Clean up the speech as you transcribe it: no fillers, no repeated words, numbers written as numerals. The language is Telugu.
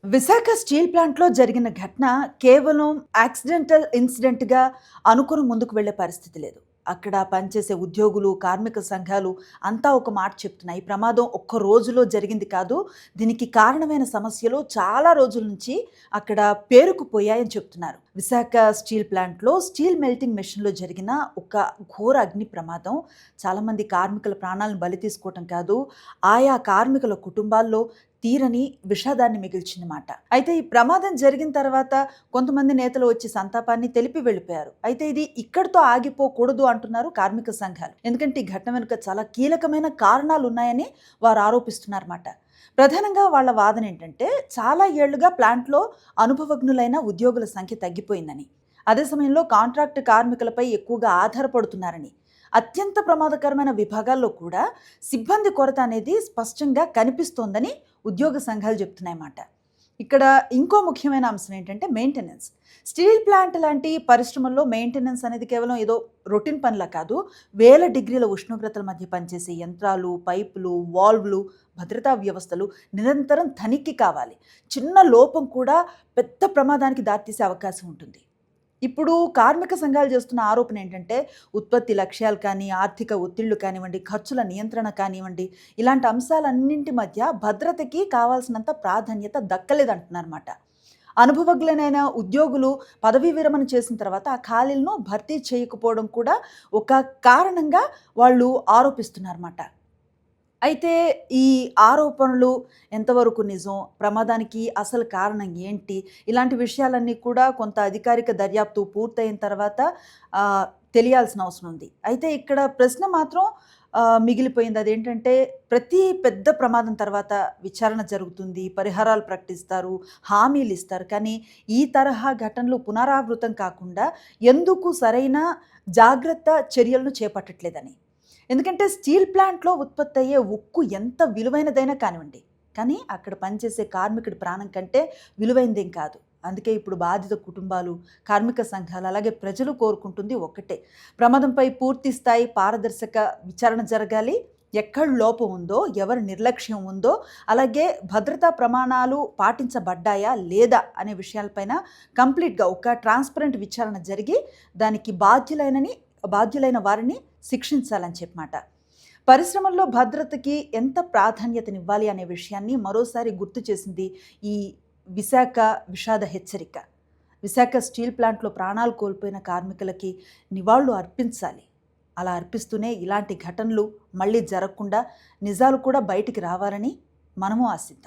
విశాఖ స్టీల్ ప్లాంట్‌లో జరిగిన ఘటన కేవలం యాక్సిడెంటల్ ఇన్సిడెంట్‌గా అనుకుని ముందుకు వెళ్ళే పరిస్థితి లేదు. అక్కడ పనిచేసే ఉద్యోగులు, కార్మిక సంఘాలు అంతా ఒక మాట చెప్తున్నాయి. ఈ ప్రమాదం ఒక్క రోజులో జరిగింది కాదు. దీనికి కారణమైన సమస్యలు చాలా రోజుల నుంచి అక్కడ పేరుకుపోయాయని చెప్తున్నారు. విశాఖ స్టీల్ ప్లాంట్‌లో స్టీల్ మెల్టింగ్ మెషిన్‌లో జరిగిన ఒక ఘోర అగ్ని ప్రమాదం చాలామంది కార్మికుల ప్రాణాలను బలి తీసుకోవటం కాదు, ఆయా కార్మికుల కుటుంబాల్లో తీరని విషాదాన్ని మిగిల్చిందన్నమాట. అయితే ఈ ప్రమాదం జరిగిన తర్వాత కొంతమంది నేతలు వచ్చి సంతాపాన్ని తెలిపి వెళ్ళిపోయారు. అయితే ఇది ఇక్కడితో ఆగిపోకూడదు అంటున్నారు కార్మిక సంఘాలు. ఎందుకంటే ఈ ఘటన వెనుక చాలా కీలకమైన కారణాలు ఉన్నాయని వారు ఆరోపిస్తున్నారన్నమాట. ప్రధానంగా వాళ్ళ వాదన ఏంటంటే చాలా ఏళ్లుగా ప్లాంట్లో అనుభవజ్ఞులైన ఉద్యోగుల సంఖ్య తగ్గిపోయిందని, అదే సమయంలో కాంట్రాక్ట్ కార్మికులపై ఎక్కువగా ఆధారపడుతున్నారని, అత్యంత ప్రమాదకరమైన విభాగాల్లో కూడా సిబ్బంది కొరత అనేది స్పష్టంగా కనిపిస్తోందని ఉద్యోగ సంఘాలు చెప్తున్నాయన్నమాట. ఇక్కడ ఇంకో ముఖ్యమైన అంశం ఏంటంటే మెయింటెనెన్స్. స్టీల్ ప్లాంట్ లాంటి పరిశ్రమల్లో మెయింటెనెన్స్ అనేది కేవలం ఏదో రొటీన్ పనిలా కాదు. వేల డిగ్రీల ఉష్ణోగ్రతల మధ్య పనిచేసే యంత్రాలు, పైపులు, వాల్వ్లు, భద్రతా వ్యవస్థలు నిరంతరం తనిఖీ కావాలి. చిన్న లోపం కూడా పెద్ద ప్రమాదానికి దారితీసే అవకాశం ఉంటుంది. ఇప్పుడు కార్మిక సంఘాలు చేస్తున్న ఆరోపణ ఏంటంటే ఉత్పత్తి లక్ష్యాలు కానీ, ఆర్థిక ఒత్తిళ్లు కానివ్వండి, ఖర్చుల నియంత్రణ కానివ్వండి, ఇలాంటి అంశాలన్నింటి మధ్య భద్రతకి కావాల్సినంత ప్రాధాన్యత దక్కలేదంటున్నారన్నమాట. అనుభవజ్ఞులైన ఉద్యోగులు పదవీ విరమణ చేసిన తర్వాత ఆ ఖాళీలను భర్తీ చేయకపోవడం కూడా ఒక కారణంగా వాళ్ళు ఆరోపిస్తున్నారన్నమాట. అయితే ఈ ఆరోపణలు ఎంతవరకు నిజం? ప్రమాదానికి అసలు కారణం ఏంటి? ఇలాంటి విషయాలన్నీ కూడా కొంత అధికారిక దర్యాప్తు పూర్తయిన తర్వాత తెలియాల్సిన అవసరం ఉంది. అయితే ఇక్కడ ప్రశ్న మాత్రం మిగిలిపోయింది. అదేంటంటే ప్రతి పెద్ద ప్రమాదం తర్వాత విచారణ జరుగుతుంది, పరిహారాలు ప్రకటిస్తారు, హామీలు ఇస్తారు. కానీ ఈ తరహా ఘటనలు పునరావృతం కాకుండా ఎందుకు సరైన జాగ్రత్త చర్యలను చేపట్టట్లేదని. ఎందుకంటే స్టీల్ ప్లాంట్‌లో ఉత్పత్తి అయ్యే ఉక్కు ఎంత విలువైనదైనా కానివ్వండి, కానీ అక్కడ పనిచేసే కార్మికుడి ప్రాణం కంటే విలువైందేం కాదు. అందుకే ఇప్పుడు బాధిత కుటుంబాలు, కార్మిక సంఘాలు, అలాగే ప్రజలు కోరుకుంటుంది ఒక్కటే. ప్రమాదంపై పూర్తి స్థాయి పారదర్శక విచారణ జరగాలి. ఎక్కడ లోపం ఉందో, ఎవరి నిర్లక్ష్యం ఉందో, అలాగే భద్రతా ప్రమాణాలు పాటించబడ్డాయా లేదా అనే విషయాలపైన కంప్లీట్‌గా ఒక ట్రాన్స్‌పరెంట్ విచారణ జరిగి దానికి బాధ్యులైన వారిని శిక్షించాలని చెప్పమాట. పరిశ్రమల్లో భద్రతకి ఎంత ప్రాధాన్యతనివ్వాలి అనే విషయాన్ని మరోసారి గుర్తు చేసింది ఈ విశాఖ విషాద హెచ్చరిక. విశాఖ స్టీల్ ప్లాంట్‌లో ప్రాణాలు కోల్పోయిన కార్మికులకి నివాళులు అర్పించాలి. అలా అర్పిస్తూనే ఇలాంటి ఘటనలు మళ్ళీ జరగకుండా నిజాలు కూడా బయటికి రావాలని మనము ఆశిద్దాం.